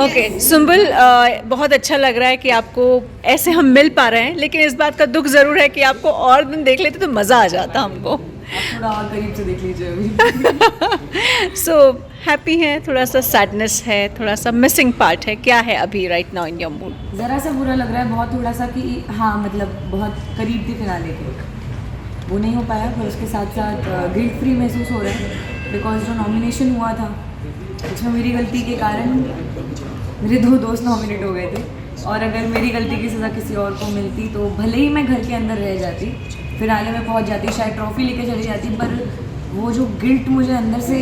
Okay Sumbul, बहुत अच्छा लग रहा है कि आपको ऐसे हम मिल पा रहे हैं, लेकिन इस बात का दुख ज़रूर है कि आपको और दिन देख लेते तो मज़ा आ जाता हमको। आप थोड़ा और करीब से देख लीजिए अभी। सो हैप्पी है, थोड़ा सा सैडनेस है, थोड़ा सा मिसिंग पार्ट है, क्या है अभी right now in your mood? ज़रा सा बुरा लग रहा है, बहुत थोड़ा सा कि हाँ मतलब बहुत करीब थी फिनाले के, वो नहीं हो पाया। पर उसके साथ साथ गिल्ट फ्री महसूस हो रहा है बिकॉज जो नॉमिनेशन हुआ था उसमें मेरी गलती के कारण मेरे 2 दोस्त नॉमिनेट हो गए थे, और अगर मेरी गलती की सज़ा किसी और को मिलती तो भले ही मैं घर के अंदर रह जाती, फिनाले में पहुंच जाती, शायद ट्रॉफी लेके चली जाती, पर वो जो गिल्ट मुझे अंदर से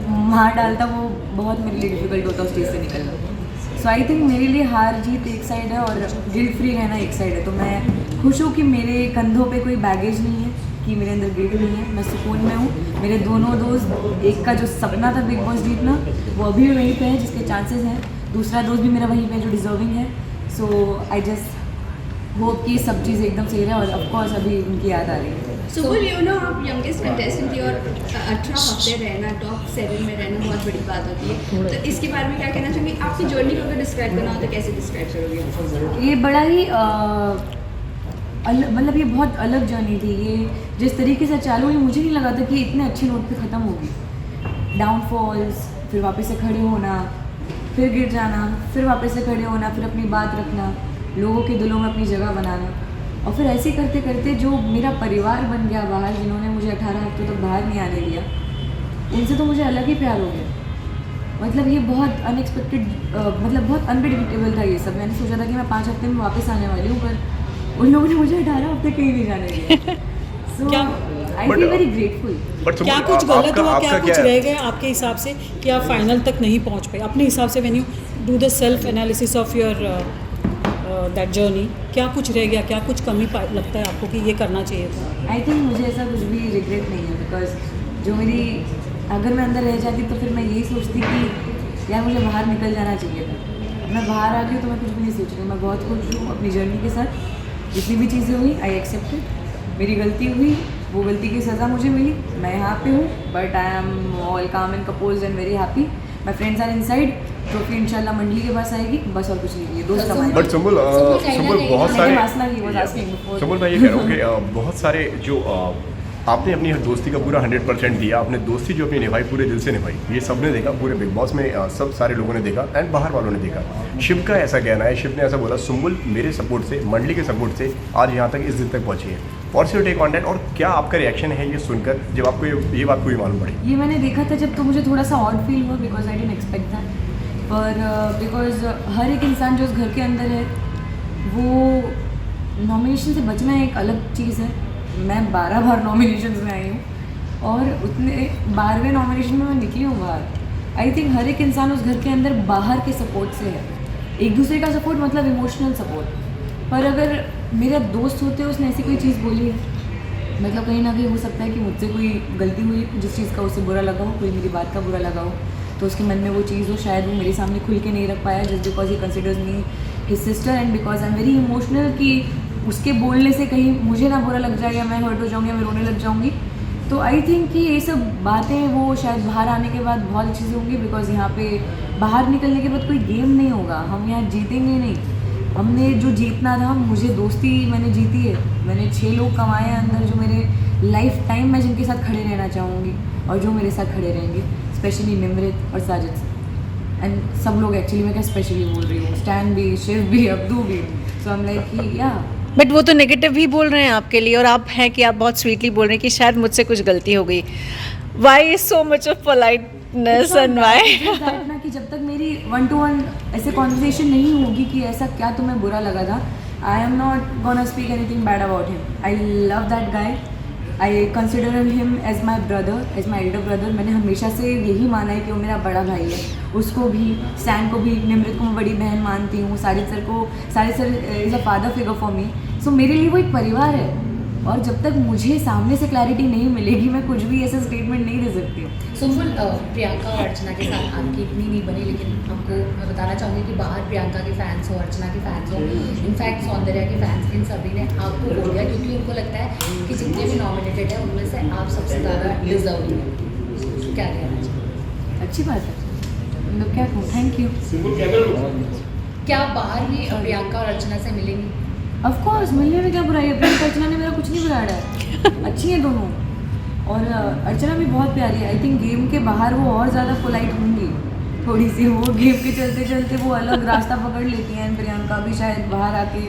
मार डालता वो बहुत मेरे लिए डिफ़िकल्ट होता उस चीज़ से निकलना। सो आई थिंक मेरे लिए हार जीत एक साइड है और गिल्ट फ्री रहना एक साइड है। तो मैं खुश हूँ कि मेरे कंधों पे कोई बैगेज नहीं है, कि मेरे अंदर गिल्ट नहीं है, मैं सुकून में हूँ। मेरे दोनों दोस्त, एक का जो सपना था बिग बॉस जीतना वो अभी भी वहीं पे है जिसके चांसेस हैं, दूसरा दोस्त भी मेरा वहीं पे है जो डिजर्विंग है। सो आई जस्ट होप कि सब चीज़ एकदम सही रहे, और ऑफकोर्स अभी उनकी याद आ रही है। सुबुल, यू नो आप यंगेस्ट कंटेस्टेंट थी और 18 हफ्ते रहना टॉप 7 में रहना बहुत बड़ी बात होती है, तो इसके बारे में क्या कहना चाहेंगे? आपकी जर्नी को अगर डिस्क्राइब करना हो तो कैसे डिस्क्राइब करोगे? ये बड़ा ही मतलब ये बहुत अलग जर्नी थी। ये जिस तरीके से चालू हुई मुझे नहीं लगा था कि इतने अच्छे नोट पे ख़त्म होगी। डाउनफॉल्स, फिर वापस से खड़े होना, फिर गिर जाना, फिर वापस से खड़े होना, फिर अपनी बात रखना, लोगों के दिलों में अपनी जगह बनाना, और फिर ऐसे करते करते जो मेरा परिवार बन गया बाहर, जिन्होंने मुझे 18 हफ्ते तक बाहर नहीं आने दिया, उनसे तो मुझे अलग ही प्यार हो गया। मतलब ये बहुत अनएक्सपेक्टेड, मतलब बहुत अनप्रेडिक्टेबल था ये सब। मैंने सोचा था कि मैं 5 हफ्ते में वापस आने वाली हूँ, पर उन लोगों ने मुझे 18 हफ्ते कहीं नहीं जाने दिया। सो आई फील वेरी ग्रेटफुल। क्या कुछ गलत हुआ, क्या कुछ रह गया आपके हिसाब से कि आप फाइनल तक नहीं पहुंच पाए अपने हिसाब से? When you do the self analysis of your that journey, क्या कुछ रह गया, क्या कुछ कमी लगता है आपको कि ये करना चाहिए था? आई थिंक मुझे ऐसा कुछ भी रिग्रेट नहीं है, बिकॉज जो मेरी, अगर मैं अंदर रह जाती तो फिर मैं यही सोचती कि यार मुझे बाहर निकल जाना चाहिए था। मैं बाहर आ गई हूँ तो मैं कुछ भी नहीं सोच रही हूँ, मैं बहुत खुश हूँ अपनी जर्नी के साथ। जितनी भी चीज़ें हुई आई एक्सेप्टेड, मेरी गलती हुई, वो गलती की सज़ा मुझे मिली, मैं यहाँ पे हूँ, but I am all calm and composed and very happy. My friends are inside, trophy इंशाल्लाह मंडली के पास आएगी, बस और कुछ नहीं है, दोस्त हमारे। बट सुंबुल बहुत सारे सुंबुल मैं ये कह रहा हूँ कि बहुत सारे जो आपने अपनी दोस्ती का पूरा 100% दिया, आपने दोस्ती जो अपनी निभाई पूरे दिल से निभाई, ये सब ने देखा, पूरे बिग बॉस में सब सारे लोगों ने देखा एंड बाहर वालों ने देखा। शिव का ऐसा कहना है, शिव ने ऐसा बोला, सुंबुल मेरे सपोर्ट से, मंडली के सपोर्ट से आज यहाँ तक इस दिन तक पहुँची है। What's your take on that, और क्या आपका रिएक्शन है ये सुनकर जब आपको ये बात पूरी मालूम पड़ी? ये मैंने देखा था जब, तो मुझे थोड़ा सा ऑड फील हुआ because I didn't expect that, पर बिकॉज हर एक इंसान जो उस घर के अंदर है वो नॉमिनेशन से बचना एक अलग चीज़ है। मैं 12 बार नॉमिनेशन में आई हूँ और उतने 12वें नॉमिनेशन में मैं निकली हूँ बाहर। आई थिंक हर एक इंसान उस घर के अंदर बाहर के सपोर्ट से है, एक दूसरे का सपोर्ट मतलब इमोशनल सपोर्ट। पर अगर मेरा दोस्त होते उसने ऐसी कोई चीज़ बोली है, मतलब कहीं ना कहीं हो सकता है कि मुझसे कोई गलती हुई, जिस चीज़ का उसे बुरा लगा हो, कोई मेरी बात का बुरा लगा हो, तो उसके मन में वो चीज़ हो, शायद वो मेरे सामने खुल के नहीं रख पाया just because he considers me his sister and because I am very emotional, कि उसके बोलने से कहीं मुझे ना बुरा लग जाए या मैं हर्ट हो जाऊँगी या मैं रोने लग जाऊँगी। तो आई थिंक कि ये सब बातें वो शायद बाहर आने के बाद बहुत अच्छी से होंगी, बिकॉज यहाँ पे बाहर निकलने के बाद कोई गेम नहीं होगा, हम यहाँ जीतेंगे नहीं। हमने जो जीतना था, मुझे दोस्ती मैंने जीती है, मैंने 6 लोग कमाए हैं अंदर जो मेरे लाइफ टाइम मैं जिनके साथ खड़े रहना चाहूँगी और जो मेरे साथ खड़े रहेंगे, स्पेशली निमृत और साजिद एंड सब लोग। एक्चुअली मैं क्या स्पेशली बोल रही हूँ, स्टैन भी, शिव भी, अब्दू भी, सो आई एम लाइक कि या। बट वो तो नेगेटिव भी बोल रहे हैं आपके लिए, और आप हैं कि आप बहुत स्वीटली बोल रहे हैं कि शायद मुझसे कुछ गलती हो गई। Why so much of politeness and why? ना कि जब तक मेरी 1-to-1 ऐसे कॉन्वर्सेशन नहीं होगी कि ऐसा क्या तुम्हें बुरा लगा था, I am not gonna speak anything bad about him. I love that guy, I consider him as my brother, as my elder brother. मैंने हमेशा से यही माना है कि वो मेरा बड़ा भाई है। उसको भी, सैन को भी, निमृत को मैं बड़ी बहन मानती हूँ, Sajid sir is a father figure for me. So मेरे लिए वो एक परिवार है, और जब तक मुझे सामने से क्लैरिटी नहीं मिलेगी मैं कुछ भी ऐसा स्टेटमेंट नहीं दे सकती हूँ। सुंबुल, प्रियंका और अर्चना के साथ आपकी इतनी नहीं बनी, लेकिन आपको मैं बताना चाहूँगी कि बाहर प्रियंका के फैंस हो, अर्चना के फैंस हो, इनफैक्ट सौंदर्या के फैंस, इन सभी ने आपको बोल दिया, क्योंकि उनको लगता है कि जितने भी नॉमिनेटेड है उनमें से आप सबसे ज़्यादा डिजर्विंग है। क्या कहना चाहिए? अच्छी बात है, मतलब क्या कहूँ, थैंक यू। क्या आप बाहर भी प्रियंका और अर्चना से मिलेंगी? ऑफ कोर्स, मिलने में क्या बुराई है? प्रियंका अर्चना ने मेरा कुछ नहीं बिगाड़ा है, अच्छी हैं दोनों। और अर्चना भी बहुत प्यारी है। आई थिंक गेम के बाहर वो और ज़्यादा पोलाइट होंगी थोड़ी सी, वो गेम के चलते चलते वो अलग रास्ता पकड़ लेती हैं। प्रियंका भी शायद बाहर आके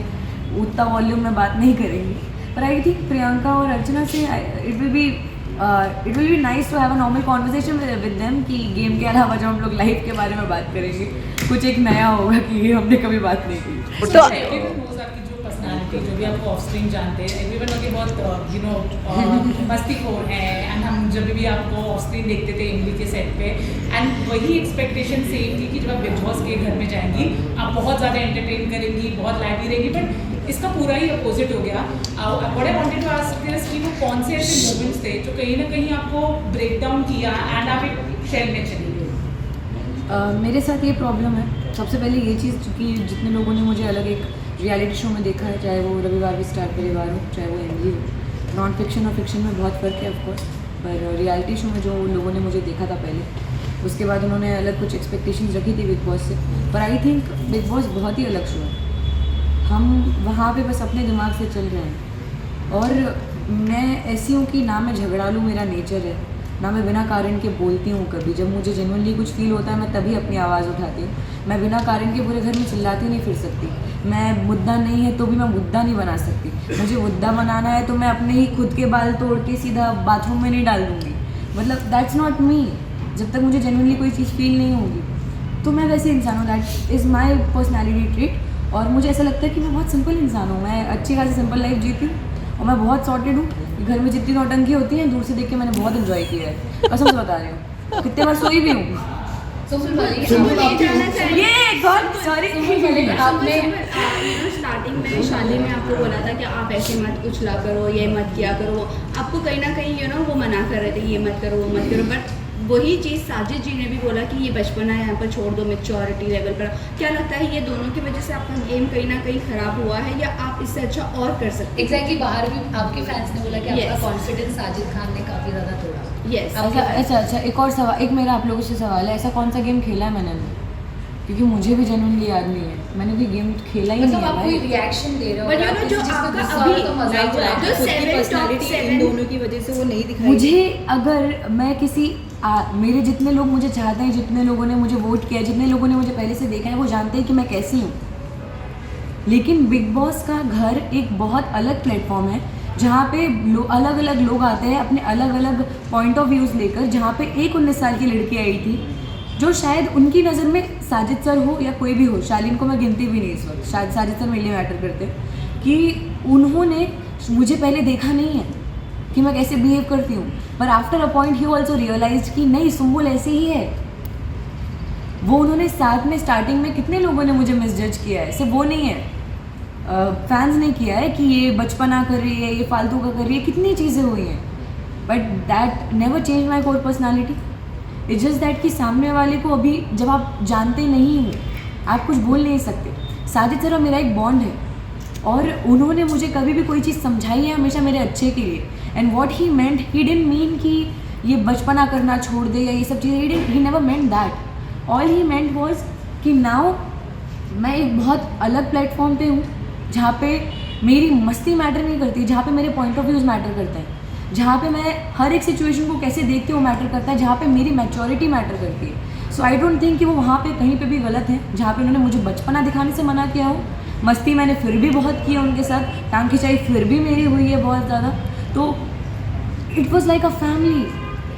उतना वॉल्यूम में बात नहीं करेंगी, पर आई थिंक प्रियंका और अर्चना से it will be nice to have a normal conversation with them कि गेम के अलावा जब हम लोग लाइफ के बारे में बात करेंगे कुछ एक नया होगा कि ये हमने कभी बात नहीं की। तो एवरीवन नोज आपकी जो पर्सनालिटी, जो भी आपको ऑफ स्क्रीन जानते हैं, एवरीवन नोज कि बहुत यू नो मस्तीखोर हैं। एंड हम जब भी आपको ऑफ स्क्रीन देखते थे इमली के सेट पे, एंड वही एक्सपेक्टेशन सेम थी कि जब आप बिग बॉस के घर में जाएंगी आप बहुत ज़्यादा एंटरटेन करेंगी, बहुत लाइवली रहेंगी, बट इसका पूरा ही अपोजिट हो गया। What I wanted to ask is कि वो कौन से ऐसे मोमेंट्स थे जो कहीं ना कहीं आपको ब्रेक डाउन किया एंड आप एक शेल में चली गई? मेरे साथ ये प्रॉब्लम है। सबसे पहले ये चीज़, चूँकि जितने लोगों ने मुझे अलग एक रियलिटी शो में देखा है, चाहे वो रविवार भी स्टार परिवार हो, चाहे वो एमजी हो, नॉन फिक्शन और फिक्शन में बहुत फ़र्क है ऑफकोर्स, पर रियलिटी शो में जो लोगों ने मुझे देखा था पहले, उसके बाद उन्होंने अलग कुछ एक्सपेक्टेशंस रखी थी बिग बॉस से। पर आई थिंक बिग बॉस बहुत ही अलग शो है। हम वहाँ पे बस अपने दिमाग से चल रहे हैं, और मैं ऐसी हूँ कि ना मैं झगड़ा लूँ, मेरा नेचर है, ना मैं बिना कारण के बोलती हूँ कभी। जब मुझे जेन्युइनली कुछ फील होता है मैं तभी अपनी आवाज़ उठाती हूँ। मैं बिना कारण के पूरे घर में चिल्लाती नहीं फिर सकती। मैं मुद्दा नहीं है तो भी मैं मुद्दा नहीं बना सकती। मुझे मुद्दा बनाना है तो मैं अपने ही खुद के बाल तोड़ के सीधा बाथरूम में नहीं डाल दूँगी। मतलब दैट्स नॉट मी। जब तक मुझे जेन्युइनली कोई चीज़ फील नहीं होगी तो मैं वैसे इंसान हूँ। That is my personality trait. और मुझे ऐसा लगता है कि मैं बहुत सिंपल इंसान हूँ। मैं अच्छी खासी सिंपल लाइफ जीती हूँ और मैं बहुत सॉर्टेड हूँ। घर में जितनी नौटंकी होती है दूर से देख के मैंने बहुत एंजॉय किया है, कसम से बता रही हूँ। कितने बार सोई भी हूँ। स्टार्टिंग में शादी में आपको बोला था कि आप ऐसे मत उछला करो, ये मत किया करो, आपको कहीं ना कहीं वो मना कर रहे थे ये मत करो वो मत करो, बट वही चीज़ साजिद जी ने भी बोला कि ये बचपना है, यहाँ पर छोड़ दो, मैच्योरिटी लेवल पर। क्या लगता है ये दोनों की वजह से आपका गेम कहीं ना कहीं खराब हुआ है, या आप इससे अच्छा और कर सकते हैं? एग्जैक्टली बाहर भी आपके फैंस ने बोला कि आपका कॉन्फिडेंस साजिद खान ने काफ़ी ज़्यादा तोड़ा। यस। अच्छा, एक और सवाल, एक मेरा आप लोगों से सवाल है, ऐसा कौन सा गेम खेला है मैंने? क्योंकि मुझे भी जेन्युइनली याद नहीं है, मैंने भी गेम खेला ही नहीं है। आप कोई रिएक्शन दे रहे हो, But you know, जो आपका अभी जो 7 top 7 दोनों की वजह से वो नहीं दिखाई। मुझे अगर मैं किसी मेरे जितने लोग मुझे चाहते हैं, जितने लोगों ने मुझे वोट किया, जितने लोगों ने मुझे पहले से देखा है, वो जानते हैं कि मैं कैसी हूँ। लेकिन बिग बॉस का घर एक बहुत अलग प्लेटफॉर्म है जहाँ पे अलग अलग लोग आते हैं अपने अलग अलग पॉइंट ऑफ व्यूज़ लेकर। जहाँ पे एक 19 साल की लड़की आई थी जो शायद उनकी नज़र में साजिद सर हो या कोई भी हो, शालीन को मैं गिनती भी नहीं इस वक्त, शायद साजिद सर मेरे लिए मैटर करते, कि उन्होंने मुझे पहले देखा नहीं है कि मैं कैसे बिहेव करती हूँ। पर after a point he also realise कि नहीं, सुम्बुल ऐसे ही है। वो उन्होंने साथ में स्टार्टिंग में कितने लोगों ने मुझे मिसजज किया है, सिर्फ वो नहीं है, फैंस ने किया है कि ये बचपना कर रही है, ये फालतू का कर रही है, कितनी चीज़ें हुई हैं। But that never change my core personality. It's just that कि सामने वाले को अभी जब आप जानते नहीं हो, आप कुछ बोल नहीं सकते। साजिद सर और मेरा एक बॉन्ड है और उन्होंने मुझे कभी भी कोई चीज़ समझाई है हमेशा मेरे अच्छे के लिए। And what he meant, he didn't mean कि ये बचपना करना छोड़ दे या ये सब चीज़ें, he never meant that. All he meant was कि नाउ मैं एक बहुत अलग प्लेटफॉर्म पे हूँ जहाँ पे मेरी मस्ती मैटर नहीं करती, जहाँ पे मेरे पॉइंट ऑफ व्यूज़ मैटर करते हैं, जहाँ पे मैं हर एक सिचुएशन को कैसे देखती हूँ मैटर करता है, जहाँ पे मेरी मैच्योरिटी मैटर करती है। सो आई डोंट थिंक कि वो वहाँ पे कहीं पे भी गलत है जहाँ पे उन्होंने मुझे बचपना दिखाने से मना किया हो। मस्ती मैंने फिर भी बहुत की है उनके साथ, टांग खिंचाई फिर भी मेरी हुई है बहुत ज़्यादा। तो it was like a family,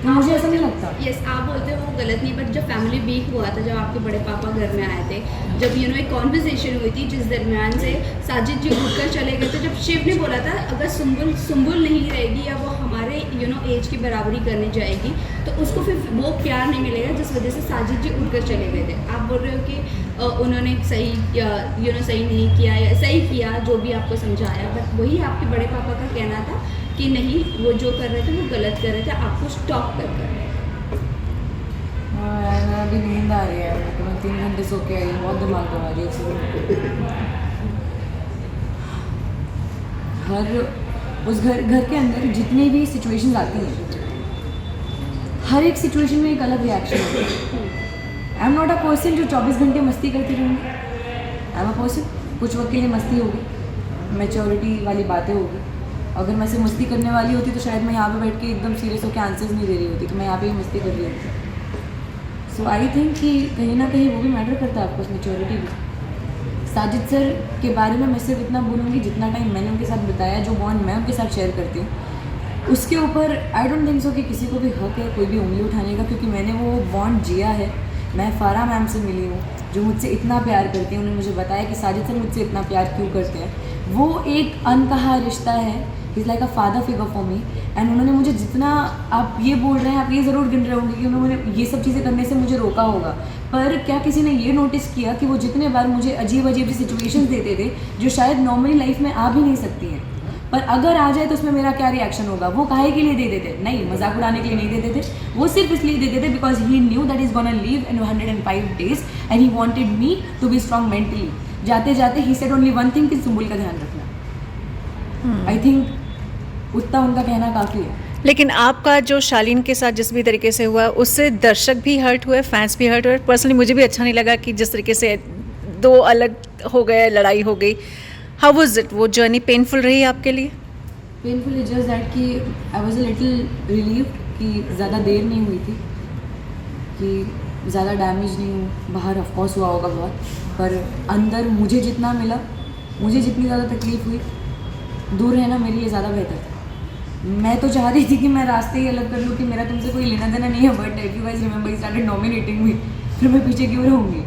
तो मुझे ऐसा नहीं लगता। यस, आप बोलते हो वो गलत नहीं, बट जब फैमिली वीक हुआ था, जब आपके बड़े पापा घर में आए थे, जब एक कॉन्वर्सेशन हुई थी जिस दरमियान से साजिद जी उठकर चले गए थे, जब शिव ने बोला था अगर सुम्बुल नहीं रहेगी या वो हमारे एज की बराबरी करने जाएगी तो उसको फिर वो प्यार नहीं मिलेगा, जिस वजह से साजिद जी उठकर चले गए थे। आप बोल रहे हो कि उन्होंने सही सही नहीं किया या सही किया, जो भी आपको समझाया, बट वही आपके बड़े पापा का कहना था कि नहीं, वो जो कर रहे थे वो गलत कर रहे थे, आपको स्टॉप कर रहे थे। अभी नींद आ रही है, मैं 3 घंटे सो के आई हूँ, बहुत दिमाग दबा रही है। उस घर के अंदर जितनी भी सिचुएशंस आती हैं, हर एक सिचुएशन में एक अलग रिएक्शन होता है। आई एम नॉट अ पर्सन जो 24 घंटे मस्ती करती रहूँगी। आई एम अ पर्सन, कुछ वक्त के लिए मस्ती होगी, मैच्योरिटी वाली बातें होगी। अगर मैं सिर्फ मस्ती करने वाली होती तो शायद मैं यहाँ पे बैठ के एकदम सीरियस होकर आंसर्स नहीं दे रही होती, तो मैं यहाँ पे ही मस्ती कर रही होती। सो आई थिंक कि कहीं ना कहीं वो भी मैटर करता है आपको, मैच्योरिटी भी। साजिद सर के बारे में मैं सिर्फ इतना बोलूँगी जितना टाइम मैंने उनके साथ बिताया, जो बॉन्ड मैं उनके साथ शेयर करती हूँ, उसके ऊपर आई डोंट थिंक सो कि किसी को भी हक है कोई भी उंगली उठाने का, क्योंकि मैंने वो बॉन्ड जिया है। मैं फारा मैम से मिली हूँ जो मुझसे इतना प्यार करती हैं, उन्होंने मुझे बताया कि साजिद सर मुझसे इतना प्यार क्यों करते हैं। वो एक अनकहा रिश्ता है, is like a father figure for me. And उन्होंने मुझे जितना, आप ये बोल रहे हैं, आप ये ज़रूर गिन रहे होंगे कि उन्होंने ये सब चीज़ें करने से मुझे रोका होगा, पर क्या किसी ने ये नोटिस किया कि वो जितने बार मुझे अजीब अजीब सी सिचुएशंस देते थे जो शायद नॉर्मली लाइफ में आ भी नहीं सकती हैं, पर अगर आ जाए तो उसमें मेरा क्या रिएक्शन होगा। वो काहे के लिए दे देते? नहीं, मजाक उड़ाने के लिए नहीं देते थे, वो सिर्फ इसलिए देते थे because he knew that is gonna leave in 105 days and he wanted me to be strong mentally. जाते जाते he said only one thing कि सुम्बुल का ध्यान रखना। आई थिंक उतना उनका कहना काफ़ी है। लेकिन आपका जो शालीन के साथ जिस भी तरीके से हुआ उससे दर्शक भी हर्ट हुए, फैंस भी हर्ट हुए। पर्सनली मुझे भी अच्छा नहीं लगा कि जिस तरीके से दो अलग हो गए, लड़ाई हो गई। How was it? वो जर्नी पेनफुल रही आपके लिए? पेनफुल इज जस्ट दैट कि I was a little relieved कि ज़्यादा देर नहीं हुई थी, कि ज़्यादा डैमेज नहीं हुआ। बाहर ऑफकोर्स हुआ होगा बहुत, पर अंदर मुझे जितना मिला, मुझे जितनी ज़्यादा तकलीफ हुई, दूर रहना मेरे लिए ज़्यादा बेहतर था। मैं तो चाह रही थी कि मैं रास्ते ही अलग कर लूँ कि मेरा तुमसे कोई लेना देना नहीं है, but if you guys remember he started nominating me, फिर मैं पीछे क्यों रहूँगी?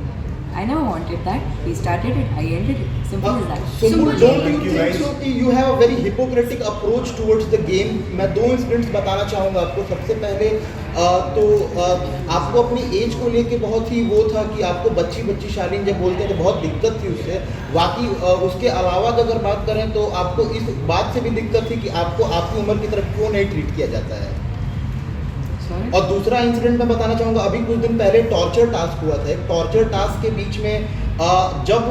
I never wanted that. He started it. I ended it. Simple as that. Sumbul, don't you think so कि you have a very hypocritic approach towards the game? मैं दो incidents बताना चाहूँगा आपको। सबसे पहले आपको अपनी एज को लेके बहुत ही वो था कि आपको बच्ची शालीन जब बोलते थे बहुत दिक्कत थी उससे। बाकी उसके अलावा अगर बात करें तो आपको इस बात से भी दिक्कत थी कि आपको आपकी उम्र की तरफ क्यों नहीं ट्रीट किया जाता है। और दूसरा इंसिडेंट मैं बताना चाहूँगा, अभी कुछ दिन पहले टॉर्चर टास्क हुआ था। एक टॉर्चर टास्क के बीच में जब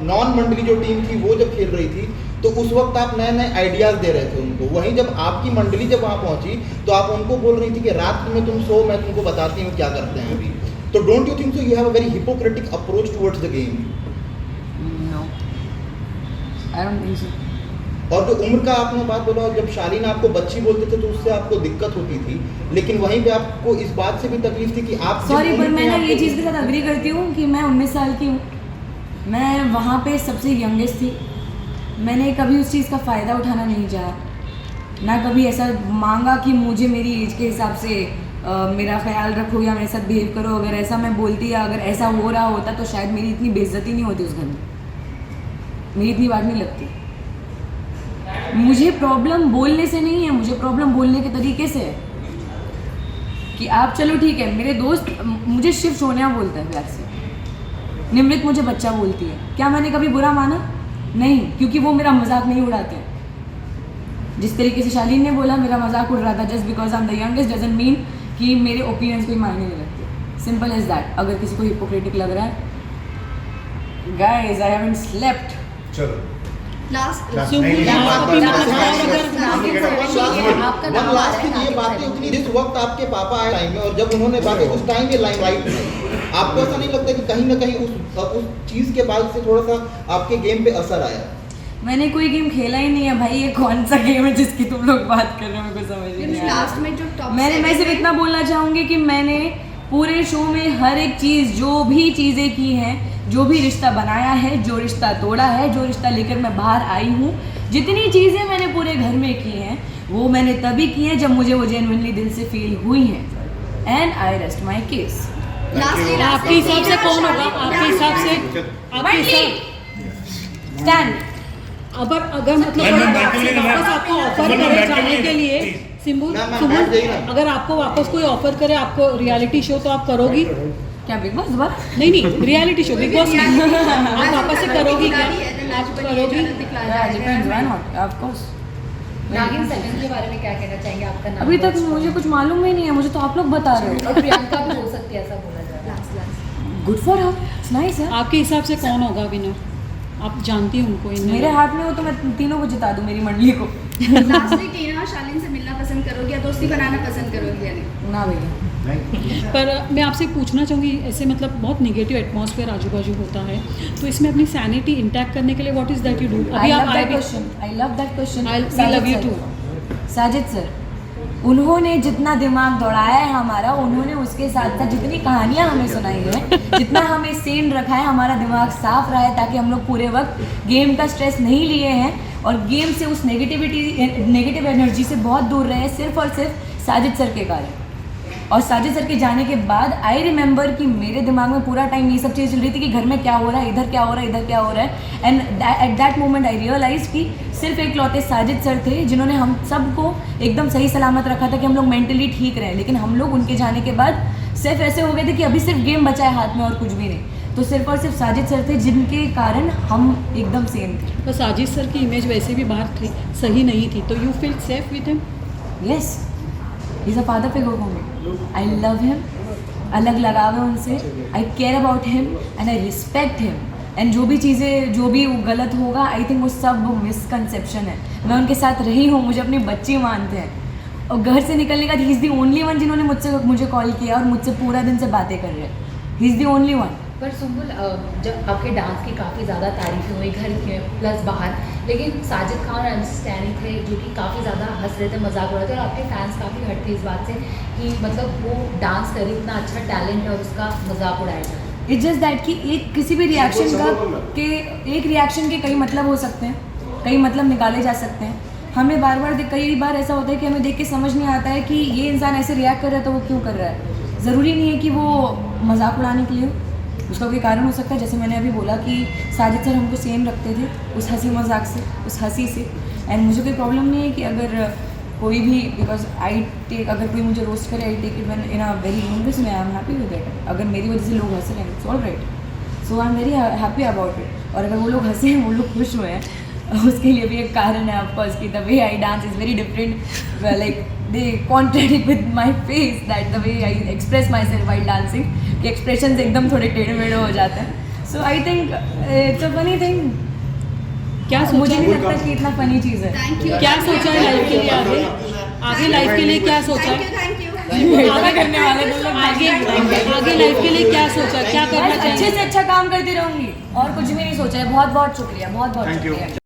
नॉन मंडली जो टीम थी वो जब खेल रही थी तो उस वक्त आप नए नए आइडियाज़ दे रहे थे उनको। वहीं जब आपकी मंडली जब वहाँ पहुँची तो आप उनको बोल रही थी कि रात में तुम सो, मैं तुमको बताती हूँ क्या करते हैं अभी। तो don't you think so you have a very hypocritic approach towards the game? No, I don't think so. और जो उम्र का आपने बात बोला, जब शालीन आपको बच्ची बोलते थे तो उससे आपको दिक्कत होती थी, लेकिन वहीं पे आपको इस बात से भी तकलीफ थी कि आप सॉरी, पर मैं ना ये चीज़ के साथ अग्री करती हूँ कि मैं 19 साल की हूँ, मैं वहाँ पे सबसे यंगेस्ट थी। मैंने कभी उस चीज़ का फ़ायदा उठाना नहीं चाहा, ना कभी ऐसा मांगा कि मुझे मेरी एज के हिसाब से मेरा ख्याल रखो या मेरे साथ बिहेव करो। अगर ऐसा मैं बोलती या अगर ऐसा हो रहा होता तो शायद मेरी इतनी बेइज्जती नहीं होती उस घर में, मेरी इतनी बात नहीं लगती। मुझे प्रॉब्लम बोलने से नहीं है, मुझे प्रॉब्लम बोलने के तरीके से है कि आप चलो ठीक है। मेरे दोस्त मुझे शिव सोनिया बोलता है प्यार से, निमृत मुझे बच्चा बोलती है। क्या मैंने कभी बुरा माना? नहीं, क्योंकि वो मेरा मजाक नहीं उड़ाते हैं। जिस तरीके से शालीन ने बोला मेरा मजाक उड़ रहा था, just because I am the youngest doesn't mean कि मेरे ओपिनियंस कोई मायने नहीं रखते। Simple as that. अगर किसी को हिपोक्रेटिक लग रहा है, गाइस आई हैवंट स्लेप्ट। चलो ये बातें उतनी जिस वक्त आपके पापा आए टाइम में और जब उन्होंने बातें उस टाइम ये लाइमलाइट में, आपको ऐसा नहीं लगता कि कहीं ना कहीं उस चीज के बाद से थोड़ा सा आपके गेम पे असर आया? मैंने कोई गेम खेला ही नहीं है भाई, ये कौन सा गेम है जिसकी तुम लोग बात कर रहे हो? मेरे को समझ नहीं आ रहा। लास्ट में जो टॉप मैं सिर्फ इतना बोलना चाहूँगी कि मैंने पूरे शो में हर एक चीज़, जो भी चीज़ें की हैं, जो भी रिश्ता बनाया है, जो रिश्ता तोड़ा है, जो रिश्ता लेकर मैं बाहर आई हूँ, जितनी चीज़ें मैंने पूरे घर में की हैं वो मैंने तभी की हैं जब मुझे वो जेन्युइनली दिल से फील हुई हैं। And I rest my case. आपके हिसाब से कौन होगा? आपके हिसाब से स्टैंड। अगर मतलब वापस आपको ऑफर करे जाने के लिए, सिंबुल अगर आपको वापस कोई ऑफर करे आपको रियलिटी शो, तो आप करोगी क्या? बिग बॉस दोबारा? नहीं, रियलिटी शो बिग बॉस आप वापस से करोगी क्या? करोगी? Depends, why not, of course. नागिन 7 के बारे में क्या कहना चाहेंगे? आपका नाम अभी तक मुझे कुछ मालूम ही नहीं है, मुझे तो आप लोग बता रहे हो। और प्रियंका भी हो सकती है, ऐसा बोला जा रहा है। Good for her, it's nice है। आपके हिसाब से कौन होगा विनर? आप जानती हो उनको? मेरे हाथ में हो तो मैं तीनों को जिता दूं, मेरी मंडली को। लास्ट में टीना शालीन से मिलना पसंद करोगी या दोस्ती बनाना पसंद करोगी? यानी ना भैया, पर मैं आपसे पूछना चाहूँगी, ऐसे मतलब बहुत नेगेटिव एटमॉस्फेयर आजू बाजू होता है, तो इसमें अपनी सैनिटी इंटैक्ट करने के लिए what is that you do? I love that question. I love that question. I love you too. Sajid sir, उन्होंने जितना दिमाग दौड़ाया है हमारा, उन्होंने उसके साथ साथ जितनी कहानियाँ हमें सुनाई है, जितना हमें सेन रखा है, हमारा दिमाग साफ रहा है ताकि हम लोग पूरे वक्त गेम का स्ट्रेस नहीं लिए हैं और गेम से उस नेगेटिव एनर्जी से बहुत दूर रहे हैं, सिर्फ और सिर्फ साजिद सर के कारण। और साजिद सर के जाने के बाद आई रिमेंबर कि मेरे दिमाग में पूरा टाइम ये सब चीज़ चल रही थी कि घर में क्या हो रहा है, इधर क्या हो रहा है, इधर क्या हो रहा है। And at that moment I realise कि सिर्फ एक लौते साजिद सर थे जिन्होंने हम सबको एकदम सही सलामत रखा था कि हम लोग मेंटली ठीक रहे। लेकिन हम लोग उनके जाने के बाद सिर्फ ऐसे हो गए थे कि अभी सिर्फ गेम बचा है हाथ में और कुछ भी नहीं। तो सिर्फ और सिर्फ साजिद सर थे जिनके कारण हम एकदम सेम थे। तो साजिद सर की इमेज वैसे भी बाहर थी, सही नहीं थी, तो you feel safe with him? Yes, he is a father figure for me. I love him, अलग लगाव है उनसे, I care about him and I respect him. And जो भी चीज़ें, जो भी गलत होगा, आई थिंक वो सब मिसकंसेप्शन है। मैं उनके साथ रही हूँ, मुझे अपनी बच्ची मानते हैं। और घर से निकलने का he is the only one जिन्होंने मुझे कॉल किया और मुझसे पूरा दिन से बातें कर रहे हैं। He is the only one. पर सुम्बुल, जब आपके डांस की काफ़ी ज़्यादा तारीफें हुई घर में प्लस बाहर, लेकिन साजिद खान और अंडरस्टैंडिंग थे जो कि काफ़ी ज़्यादा हंस रहे थे, मजाक हो रहे थे, और आपके फैंस काफ़ी हट थे इस बात से कि मतलब वो डांस करे, इतना अच्छा टैलेंट है और उसका मजाक उड़ाया जाए। इट्स जस्ट दैट कि एक किसी भी रिएक्शन का के एक रिएक्शन के कई मतलब हो सकते हैं, कई मतलब निकाले जा सकते हैं। हमें बार बार कई बार ऐसा होता है कि हमें देख के समझ नहीं आता है कि ये इंसान ऐसे रिएक्ट कर रहा है तो वो क्यों कर रहा है। ज़रूरी नहीं है कि वो मजाक उड़ाने के लिए हो, उसका कोई कारण हो सकता है। जैसे मैंने अभी बोला कि साजिद सर हमको सेम रखते थे उस हंसी मजाक से, उस हंसी से। एंड मुझे कोई प्रॉब्लम नहीं है कि अगर कोई भी, बिकॉज आई टेक, अगर कोई मुझे रोस्ट करे, I take it one in a very humorous way, I am happy with it. अगर मेरी वजह से लोग हंस रहे हैं, it's all right, so I am very happy about it. और अगर वो लोग हंसे हैं, वो लोग खुश हुए हैं, उसके लिए भी एक कारण है ऑफकोर्स कि the way I dance is very different. Like they contradict with my face, that the way I express myself while dancing, कि एक्सप्रेशन एकदम थोड़े टेढ़े मेढ़े हो जाते हैं। So I think it's a funny thing. क्या सोचा? मुझे नहीं लगता कि इतना फनी चीज़ है। Thank you. क्या सोचा है लाइफ के लिए आगे लाइफ के लिए क्या सोचा है? Thank you. आगे करने वाले तो लोग आगे लाइफ के लिए क्या सोचा, क्या करना अच्छे चाहिए? से अच्छा काम करती रहूंगी और कुछ भी नहीं सोचा है। बहुत बहुत शुक्रिया, बहुत बहुत शुक्रिया।